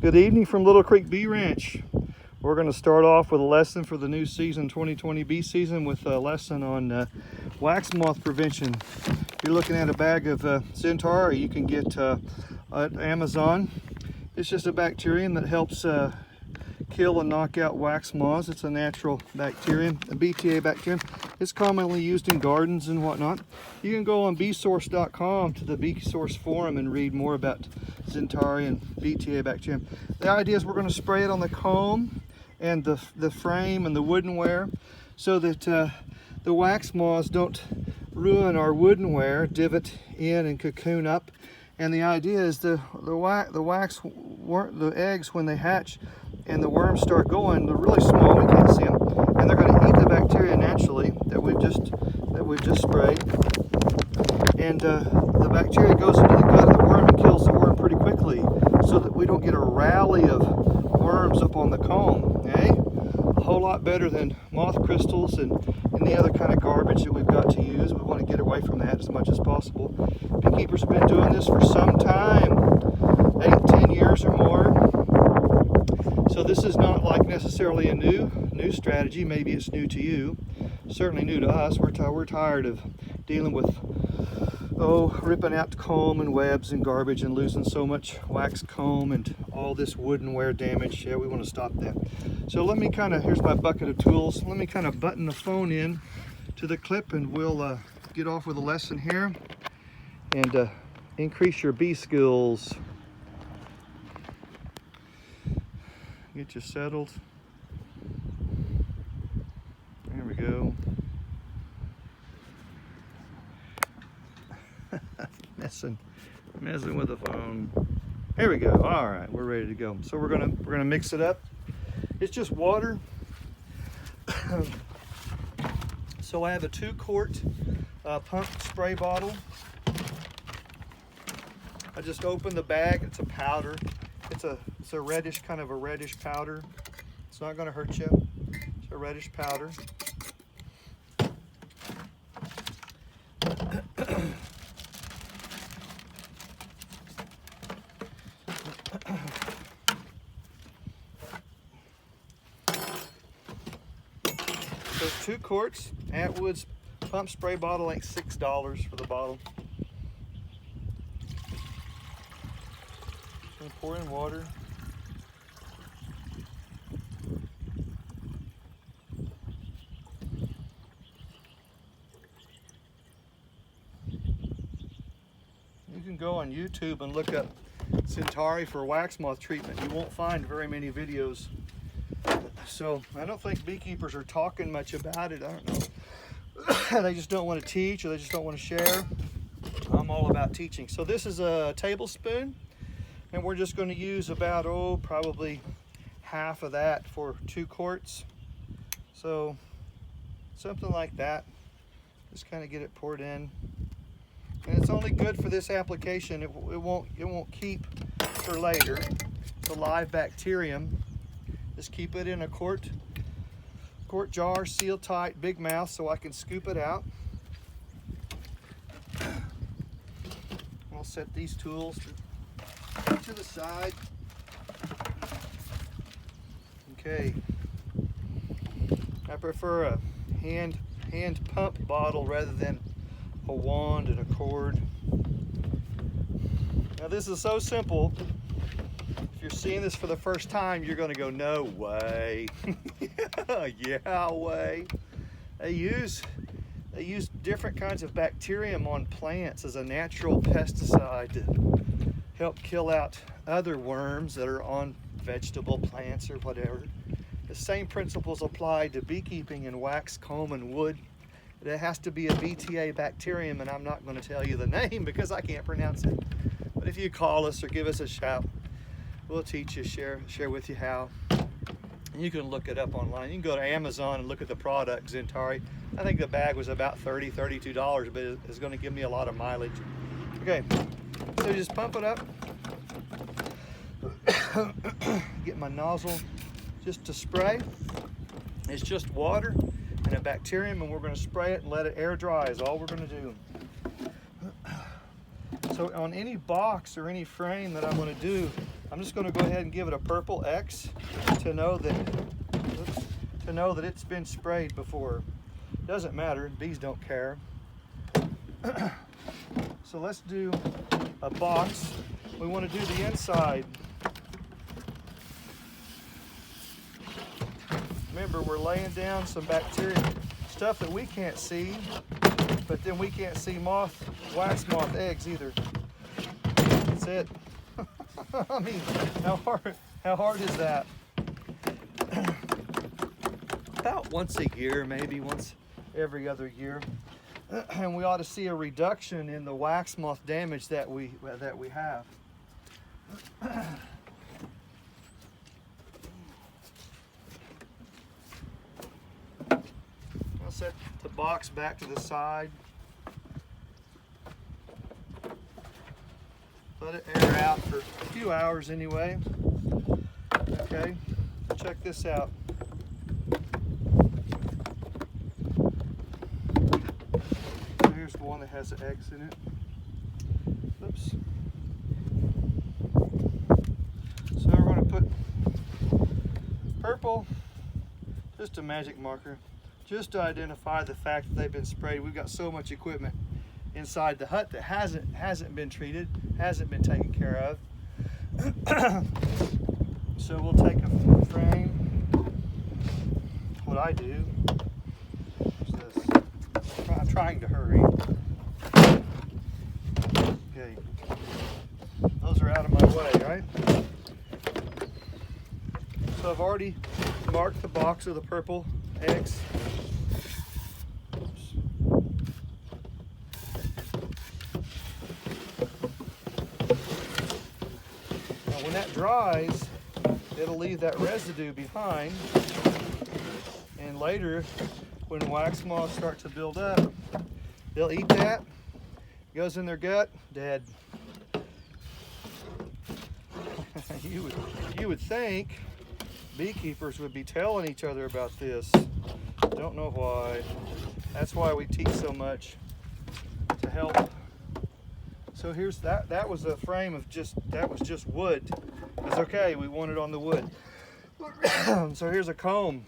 Good evening from Little Creek Bee Ranch. We're going to start off with a lesson for the new season, 2020 bee season, with a lesson on wax moth prevention. You're looking at a bag of Xentari you can get at Amazon. It's just a bacterium that helps kill and knock out wax moths. It's a natural bacterium, a BTA bacterium. It's commonly used in gardens and whatnot. You can go on beesource.com to the Bee Source forum and read more about Xentari and BTA bacterium. The idea is we're going to spray it on the comb and the frame and the woodenware so that the wax moths don't ruin our woodenware, divot in and cocoon up. And the idea is the eggs, when they hatch and the worms start going, they're really small, we can't see them, and they're going to eat the bacteria naturally that we've just sprayed. And the bacteria goes into the gut of the worm and kills the worm pretty quickly, so that we don't get a rally of worms up on the comb. Okay? A whole lot better than moth crystals and any other kind of garbage that we've got to use. We want to get away from that as much as possible. Beekeepers have been doing this for some time, 8-10 years or more. So this is not like necessarily a new strategy. Maybe it's new to you. Certainly new to us. We're tired of dealing with ripping out comb and webs and garbage and losing so much wax comb and all this woodenware damage. Yeah, we want to stop that. So let me here's my bucket of tools. Let me kind of button the phone in to the clip and we'll get off with a lesson here and increase your bee skills. Get you settled. There we go. messing with the phone. Here we go. All right, we're ready to go. So we're gonna mix it up. It's just water. So I have a 2-quart pump spray bottle. I just opened the bag. It's a powder. It's a reddish, kind of a reddish powder. It's not going to hurt you. It's a reddish powder. So 2 quarts. Atwood's pump spray bottle, like $6 for the bottle. Gonna pour in water. You can go on YouTube and look up Xentari for wax moth treatment. You won't find very many videos. So I don't think beekeepers are talking much about it. I don't know. They just don't want to teach, or they just don't want to share. I'm all about teaching. So this is a tablespoon. And we're just going to use about, probably half of that for 2 quarts. So something like that. Just kind of get it poured in. And it's only good for this application. It won't keep for later. It's a live bacterium. Just keep it in a quart jar, seal tight, big mouth, so I can scoop it out. I'll set these tools to the side. Okay. I prefer a hand pump bottle rather than a wand and a cord. Now this is so simple. If you're seeing this for the first time, you're going to go, no way. yeah, way. They use different kinds of bacterium on plants as a natural pesticide to help kill out other worms that are on vegetable plants or whatever. The same principles apply to beekeeping and wax, comb, and wood. It has to be a BTA bacterium, and I'm not going to tell you the name because I can't pronounce it. But if you call us or give us a shout, we'll teach you, share with you how. And you can look it up online. You can go to Amazon and look at the product, Xentari. I think the bag was about $30, $32, but it's going to give me a lot of mileage. Okay, so just pump it up. Get my nozzle just to spray. It's just water and a bacterium, and we're going to spray it and let it air dry is all we're going to do. So on any box or any frame that I'm going to do I'm just going to go ahead and give it a purple X to know that it's been sprayed before. Doesn't matter, bees don't care. So let's do a box. We want to do the inside. Remember, we're laying down some bacteria, stuff that we can't see, but then we can't see wax moth eggs either. That's it. I mean, how hard is that? About once a year, maybe once every other year. And we ought to see a reduction in the wax moth damage that we have. I'll set the box back to the side. Let it air out for a few hours anyway. Okay, check this out. Here's the one that has the eggs in it. Oops. So we're going to put purple, just a magic marker, just to identify the fact that they've been sprayed. We've got so much equipment inside the hut that hasn't been treated, hasn't been taken care of. So we'll take a frame. What I do is this. I'm trying to hurry. Okay, those are out of my way, right? So I've already marked the box of the purple eggs. When that dries, it'll leave that residue behind, and later when wax moths start to build up, they'll eat that, goes in their gut, dead. You would think beekeepers would be telling each other about this. Don't know why. That's why we teach so much, to help. So here's that was a frame of that was just wood. It's okay, we want it on the wood. So here's a comb.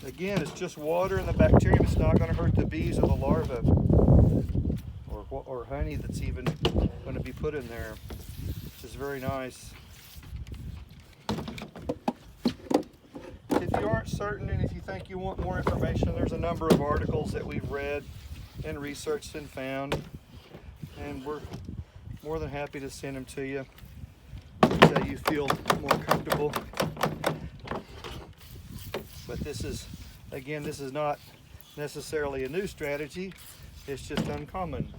Again, it's just water and the bacterium. It's not going to hurt the bees or the larvae or honey that's even going to be put in there, which is very nice. If you aren't certain and if you think you want more information, there's a number of articles that we've read and researched and found, and we're more than happy to send them to you so you feel more comfortable. But this is not necessarily a new strategy, it's just uncommon.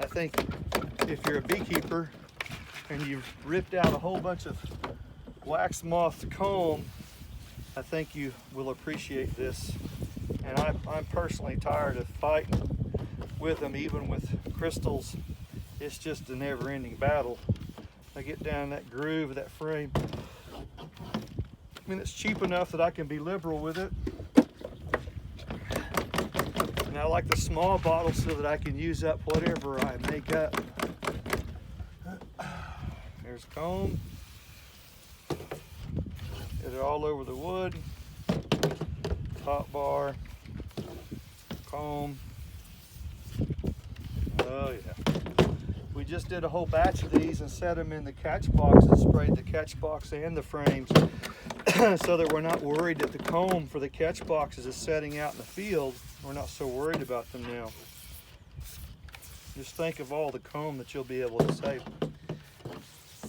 I think if you're a beekeeper and you've ripped out a whole bunch of wax moth comb, I think you will appreciate this. And I'm personally tired of fighting with them, even with crystals. It's just a never-ending battle. I get down that groove of that frame. I mean, it's cheap enough that I can be liberal with it. And I like the small bottle so that I can use up whatever I make up. There's comb. Get it all over the wood. Top bar. Comb. Oh yeah. We just did a whole batch of these and set them in the catch boxes, sprayed the catch box and the frames so that we're not worried that the comb for the catch boxes is setting out in the field. We're not so worried about them now. Just think of all the comb that you'll be able to save.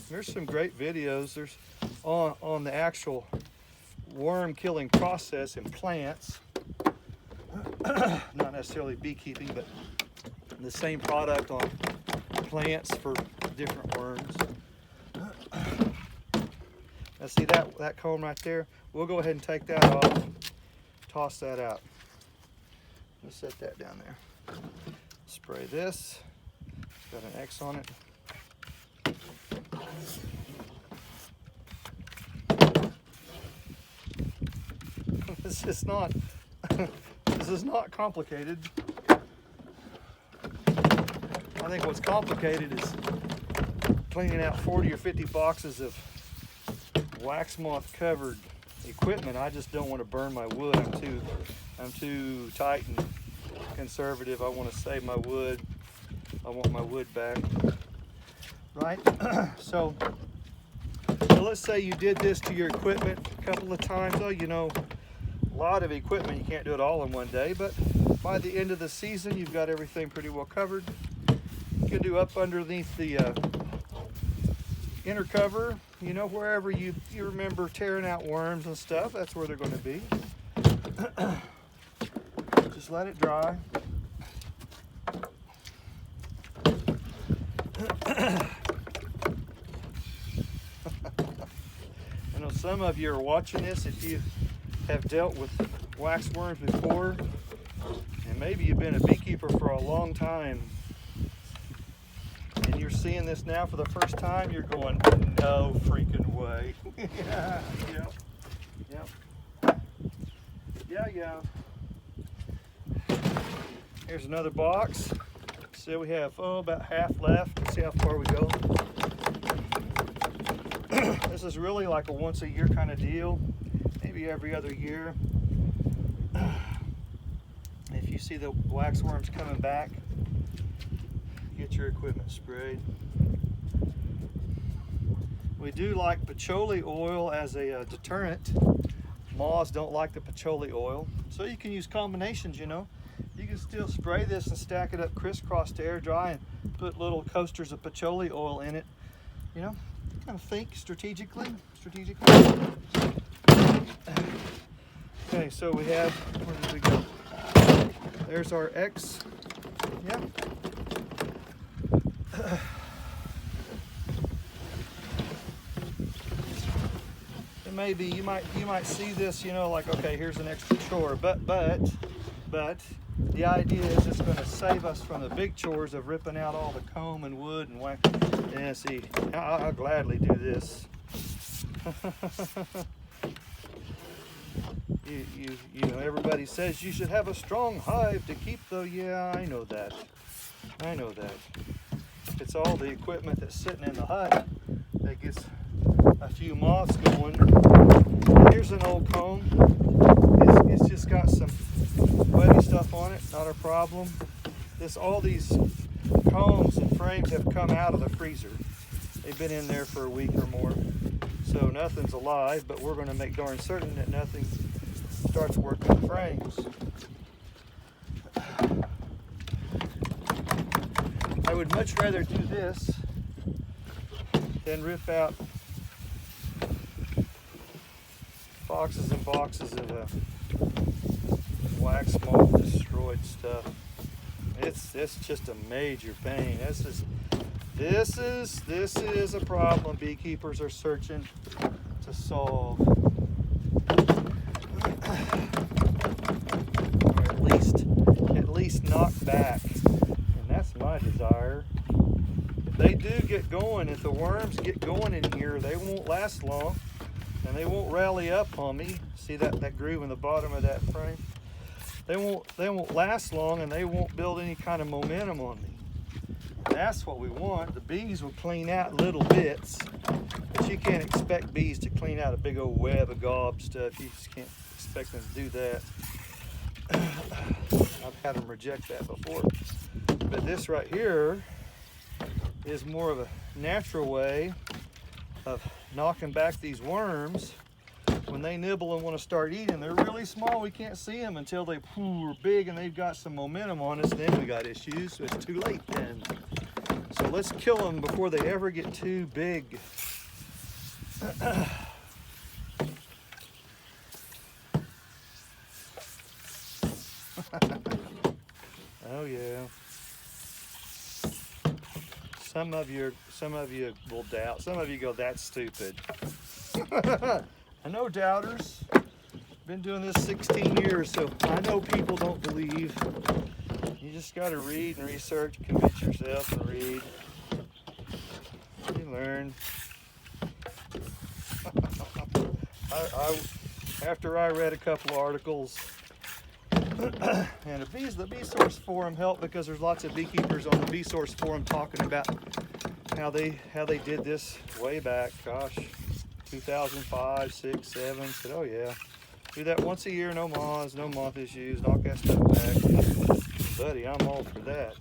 There's some great videos. There's on the actual worm killing process in plants. Not necessarily beekeeping, but the same product on plants for different worms. Now see that comb right there? We'll go ahead and take that off, toss that out. Let's set that down there. Spray this. It's got an X on it. This is not complicated. I think what's complicated is cleaning out 40 or 50 boxes of wax moth covered equipment. I just don't want to burn my wood. I'm too tight and conservative. I want to save my wood. I want my wood back, right? So let's say you did this to your equipment a couple of times. Oh, you know, a lot of equipment, you can't do it all in one day, but by the end of the season, you've got everything pretty well covered. You can do up underneath the inner cover, you know, wherever you remember tearing out worms and stuff, that's where they're going to be. Just let it dry. I know some of you are watching this if you have dealt with wax worms before, and maybe you've been a beekeeper for a long time, and you're seeing this now for the first time. You're going, no freaking way. Yeah. Here's another box. So we have about half left. Let's see how far we go. This is really like a once a year kind of deal, maybe every other year. If you see the wax worms coming back, get your equipment sprayed. We do like patchouli oil as a deterrent. Moths don't like the patchouli oil, so you can use combinations, you know. You can still spray this and stack it up crisscross to air dry and put little coasters of patchouli oil in it, you know. Kind of think strategically. Okay, so we have, where did we go? There's our X. Yeah. It may be, you might see this, you know, like, okay, here's an extra chore, but the idea is it's going to save us from the big chores of ripping out all the comb and wood and wax. Yeah, see, I'll gladly do this. You know, everybody says you should have a strong hive to keep the, yeah, I know that. It's all the equipment that's sitting in the hut that gets a few moths going. Here's an old comb. It's just got some webby stuff on it, not a problem. All these combs and frames have come out of the freezer. They've been in there for a week or more. So nothing's alive, but we're going to make darn certain that nothing starts working the frames. I would much rather do this than rip out boxes and boxes of wax moth destroyed stuff. It's just a major pain. This is a problem beekeepers are searching to solve, or at least knock back, and that's my desire. If they do get going, if the worms get going in here, they won't last long, and they won't rally up on me. See that groove in the bottom of that frame? They won't last long, and they won't build any kind of momentum on me. That's what we want. The bees will clean out little bits, but you can't expect bees to clean out a big old web of gob stuff. You just can't expect them to do that. I've had them reject that before. But this right here is more of a natural way of knocking back these worms. When they nibble and want to start eating, they're really small. We can't see them until they are big and they've got some momentum on us. Then we got issues, so it's too late then. So let's kill them before they ever get too big. Oh yeah. Some of you will doubt. Some of you go, that's stupid. I know doubters. Been doing this 16 years, so I know people don't believe. You just got to read and research, convince yourself and read. You learn. After I read a couple articles, And the Bee Source forum helped because there's lots of beekeepers on the Bee Source forum talking about how they did this way back. Gosh, 2005, 6, 7. Said, oh yeah, do that once a year. No moths, no moth issues. Knock that stuff back, buddy. I'm all for that.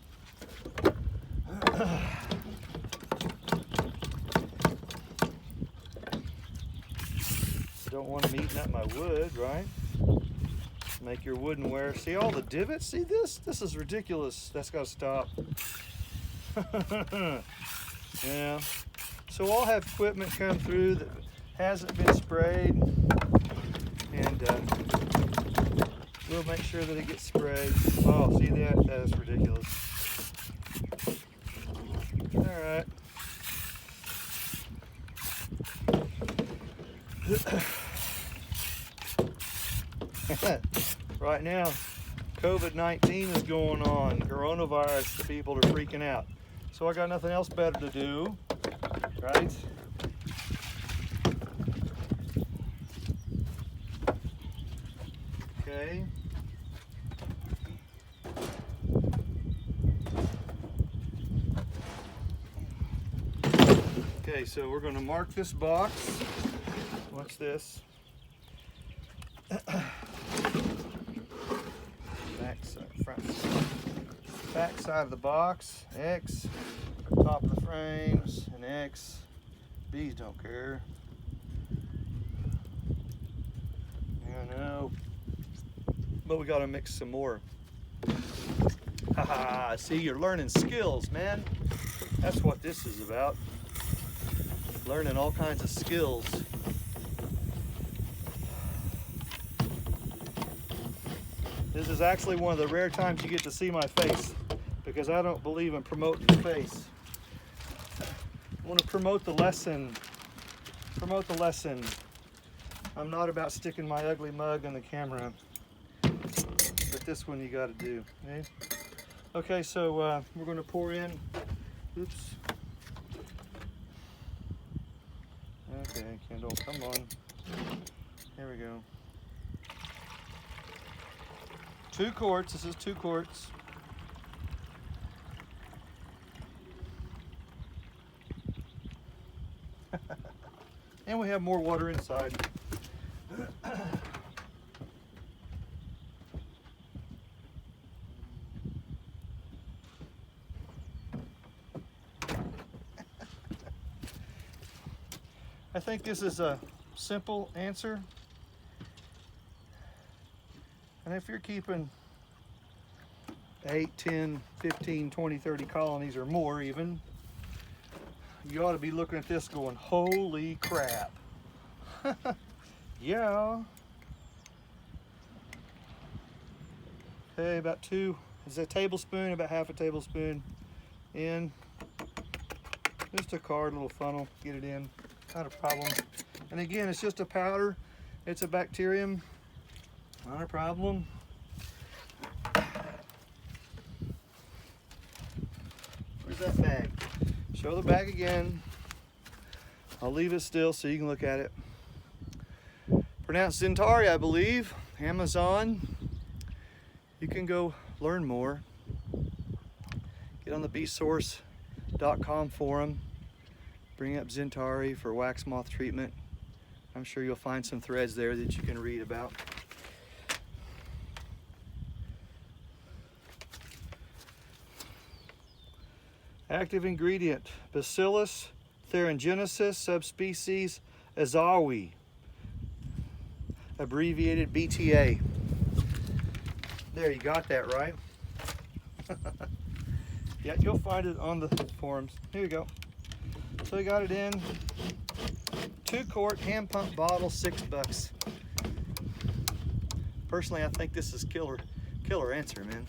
Don't want them eating up my wood, right? Make your woodenware. See all the divots? See this? This is ridiculous. That's got to stop. Yeah. So I'll have equipment come through that hasn't been sprayed, and we'll make sure that it gets sprayed. Oh, see that? That is ridiculous. All right. Right now, COVID-19 is going on, coronavirus, the people are freaking out. So I got nothing else better to do, right? Okay. Okay, so we're going to mark this box. Watch this. Back side of the box, X. Top of the frames, an X. Bees don't care. I know. But we gotta mix some more. Haha, see, you're learning skills, man. That's what this is about. Learning all kinds of skills. This is actually one of the rare times you get to see my face, because I don't believe in promoting the face. I want to promote the lesson. Promote the lesson. I'm not about sticking my ugly mug in the camera, but this one you got to do. Okay, okay, so we're going to pour in. Oops. Okay, Kendall, come on. Here we go. 2 quarts. This is 2 quarts. And we have more water inside. I think this is a simple answer. And if you're keeping 8, 10, 15, 20, 30 colonies or more even, you ought to be looking at this going, holy crap. Yeah. Okay, about 2, is a tablespoon, about half a tablespoon in. Just a card, little funnel, get it in, not a problem. And again, it's just a powder, it's a bacterium, not a problem. Where's that bag? Show the bag again. I'll leave it still so you can look at it. Pronounced Xentari, I believe. Amazon. You can go learn more. Get on the beesource.com forum. Bring up Xentari for wax moth treatment. I'm sure you'll find some threads there that you can read about. Active ingredient, Bacillus thuringiensis, subspecies azawi, abbreviated BTA. There, you got that right. Yeah, you'll find it on the forums. Here you go. So we got it in. 2 quart hand pump bottle, $6. Personally, I think this is killer answer, man.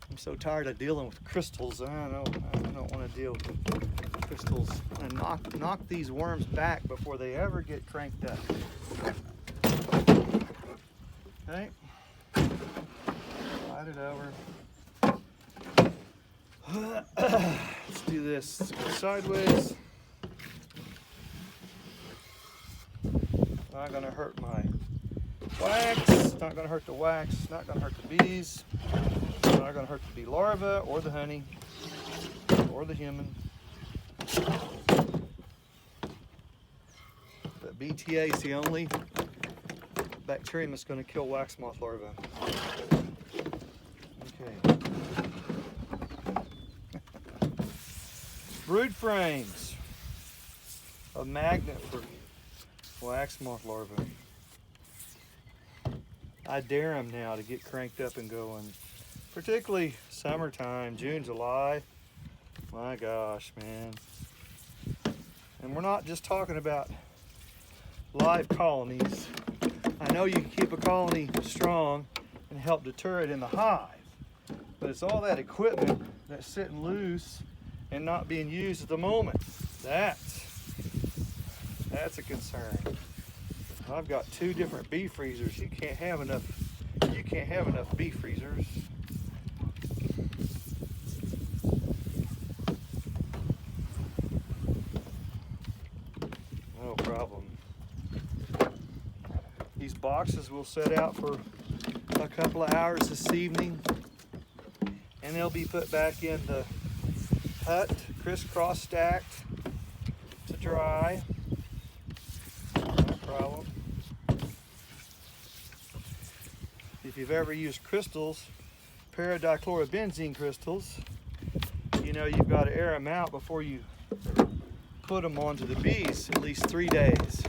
I'm so tired of dealing with crystals. I don't want to deal with crystals. And knock these worms back before they ever get cranked up. Okay. Slide it over. Let's do this. Let's go sideways. Not gonna hurt my wax. It's not going to hurt the wax. It's not going to hurt the bees. It's not going to hurt the bee larva or the honey or the human. But BTA is the only bacterium that's going to kill wax moth larvae. Okay. Brood frames, a magnet for wax moth larvae. I dare them now to get cranked up and going, particularly summertime, June, July. My gosh, man. And we're not just talking about live colonies. I know you can keep a colony strong and help deter it in the hive, but it's all that equipment that's sitting loose and not being used at the moment. That's a concern. I've got 2 different bee freezers. You can't have enough bee freezers. No problem. These boxes will set out for a couple of hours this evening, and they'll be put back in the hut, crisscross stacked to dry. No problem. If you've ever used crystals, paradichlorobenzene crystals, you know you've got to air them out before you put them onto the bees, at least 3 days.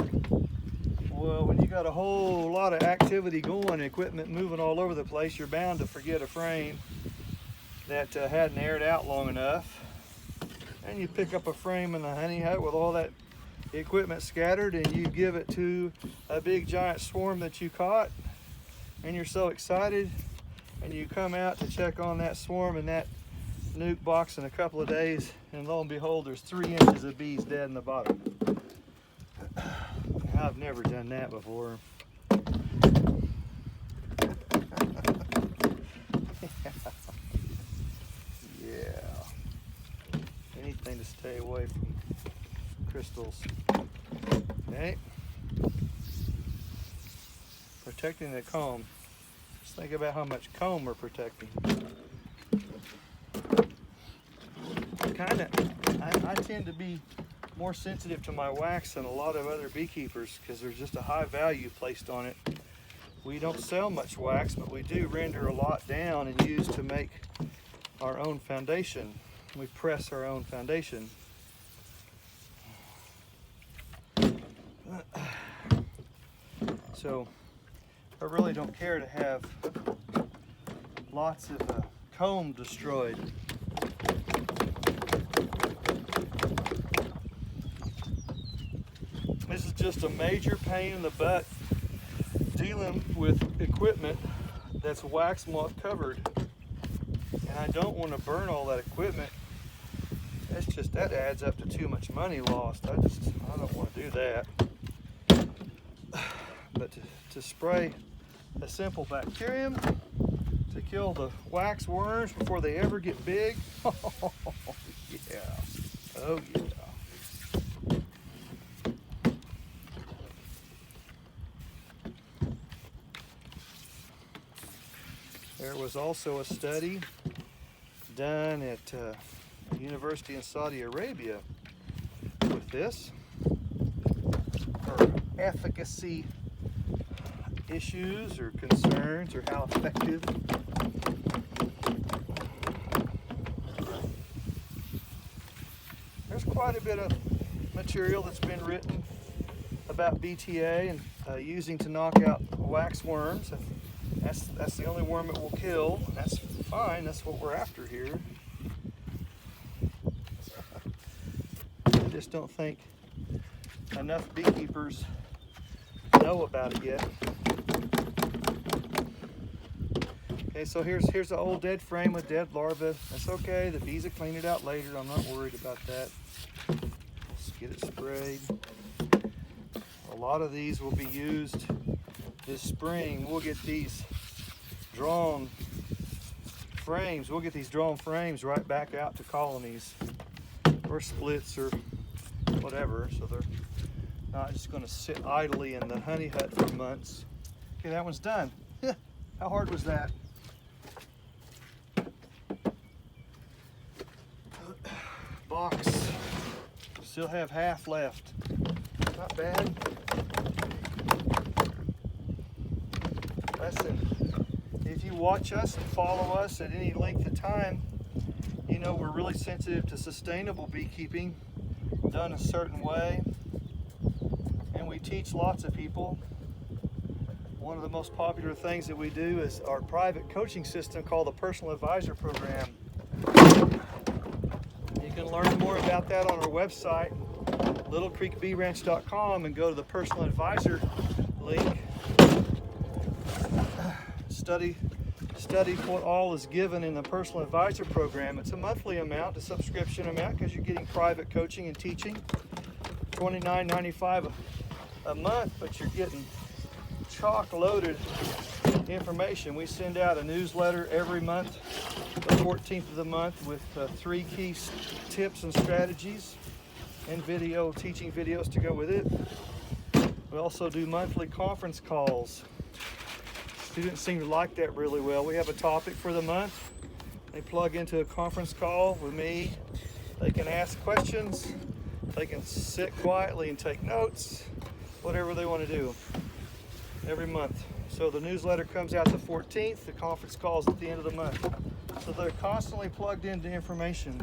Well, when you got a whole lot of activity going, equipment moving all over the place, you're bound to forget a frame that hadn't aired out long enough. And you pick up a frame in the honey hut with all that equipment scattered, and you give it to a big giant swarm that you caught, and you're so excited, and you come out to check on that swarm in that nuke box in a couple of days, and lo and behold, there's 3 inches of bees dead in the bottom. I've never done that before. Yeah. Anything to stay away from crystals. Okay. Protecting the comb. Just think about how much comb we're protecting. I tend to be more sensitive to my wax than a lot of other beekeepers because there's just a high value placed on it. We don't sell much wax, but we do render a lot down and use to make our own foundation. We press our own foundation. So I really don't care to have lots of comb destroyed. This is just a major pain in the butt dealing with equipment that's wax moth covered. And I don't want to burn all that equipment. That adds up to too much money lost. I don't want to do that. But to spray a simple bacterium to kill the wax worms before they ever get big, oh yeah, oh yeah. There was also a study done at a university in Saudi Arabia with this for efficacy issues or concerns or how effective. There's quite a bit of material that's been written about BTA and using to knock out wax worms. That's the only worm it will kill. That's fine. That's what we're after here. I just don't think enough beekeepers know about it yet. Okay, so here's an old dead frame with dead larvae. That's okay. The bees will clean it out later. I'm not worried about that. Let's get it sprayed. A lot of these will be used this spring. We'll get these drawn frames. We'll get these drawn frames right back out to colonies or splits or whatever, so they're not just going to sit idly in the honey hut for months Okay, that one's done. How hard was that? Box. Still have half left. Not bad. Listen, if you watch us and follow us at any length of time, you know we're really sensitive to sustainable beekeeping done a certain way. And we teach lots of people. One of the most popular things that we do is our private coaching system called the Personal Advisor Program. You can learn more about that on our website, littlecreekbeeranch.com, and go to the Personal Advisor link. Study what all is given in the Personal Advisor Program. It's a monthly amount, a subscription amount, because you're getting private coaching and teaching. $29.95 a month, but you're getting chock-loaded information. We send out a newsletter every month, the 14th of the month, with 3 key tips and strategies and teaching videos to go with it. We also do monthly conference calls. Students seem to like that really well. We have a topic for the month. They plug into a conference call with me. They can ask questions. They can sit quietly and take notes, whatever they want to do every month. So the newsletter comes out the 14th, the conference calls at the end of the month. So they're constantly plugged into information.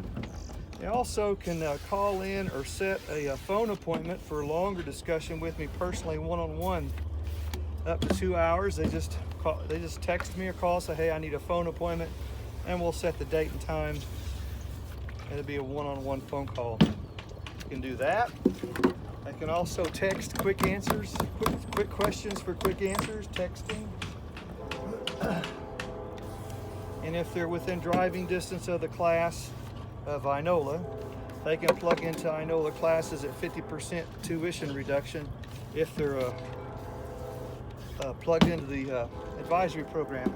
They also can call in or set a phone appointment for a longer discussion with me personally, one-on-one, up to 2 hours. They just text me or call, say, hey, I need a phone appointment, and we'll set the date and time. It'll be a one-on-one phone call. You can do that. I can also text quick answers, quick questions for quick answers, texting. And if they're within driving distance of the class of Inola, they can plug into Inola classes at 50% tuition reduction if they're plugged into the advisory program.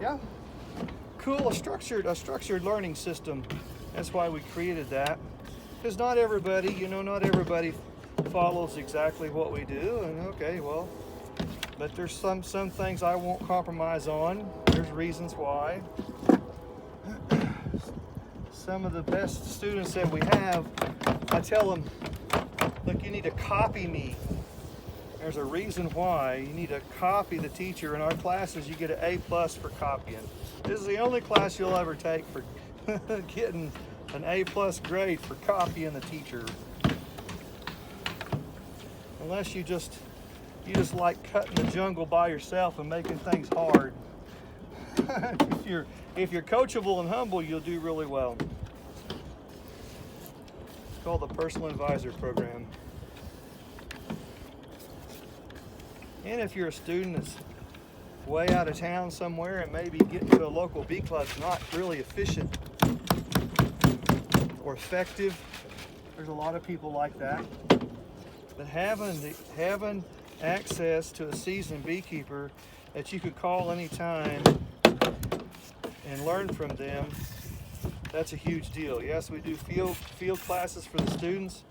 Yeah, cool, a structured learning system. That's why we created that. Because not everybody follows exactly what we do, and okay, well, but there's some things I won't compromise on. There's reasons why. Some of the best students that we have, I tell them, look, you need to copy me. There's a reason why. You need to copy the teacher. In our classes, you get an A+ for copying. This is the only class you'll ever take for getting an A+ grade for copying the teacher. Unless you just like cutting the jungle by yourself and making things hard. If you're coachable and humble, you'll do really well. It's called the Personal Advisor Program. And if you're a student that's way out of town somewhere and maybe getting to a local bee club's not really efficient or effective, there's a lot of people like that. But having access to a seasoned beekeeper that you could call anytime and learn from them, that's a huge deal. Yes, we do field classes for the students,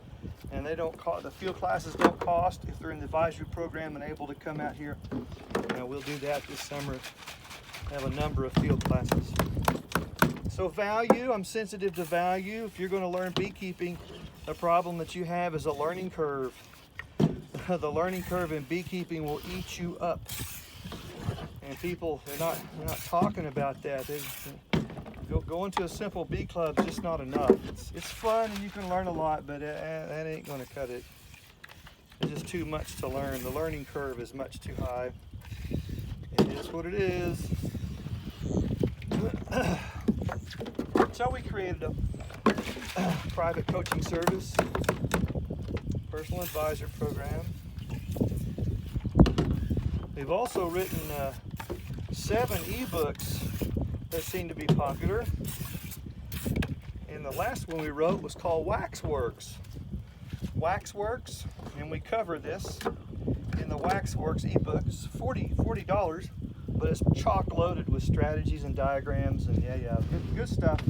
and they don't cost. The field classes don't cost if they're in the advisory program and able to come out here. We'll do that this summer. Have a number of field classes. So value, I'm sensitive to value. If you're going to learn beekeeping, the problem that you have is a learning curve. The learning curve in beekeeping will eat you up. And people, they're not talking about that. Going to a simple bee club is just not enough. It's fun and you can learn a lot, but that ain't going to cut it. It's just too much to learn. The learning curve is much too high. It is what it is. So we created a private coaching service, Personal Advisor Program. We've also written 7 ebooks that seem to be popular. And the last one we wrote was called Waxworks. Waxworks, and we cover this in the Waxworks ebook. It's $40, but it's chock loaded with strategies and diagrams and good stuff.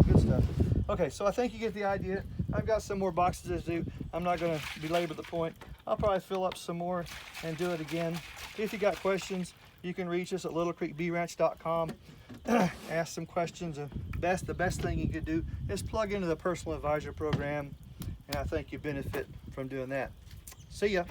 Okay, so I think you get the idea. I've got some more boxes to do. I'm not going to belabor the point. I'll probably fill up some more and do it again. If you got questions, you can reach us at littlecreekbeeranch.com. Ask some questions. The best thing you could do is plug into the personal advisor program, and I think you benefit from doing that. See ya.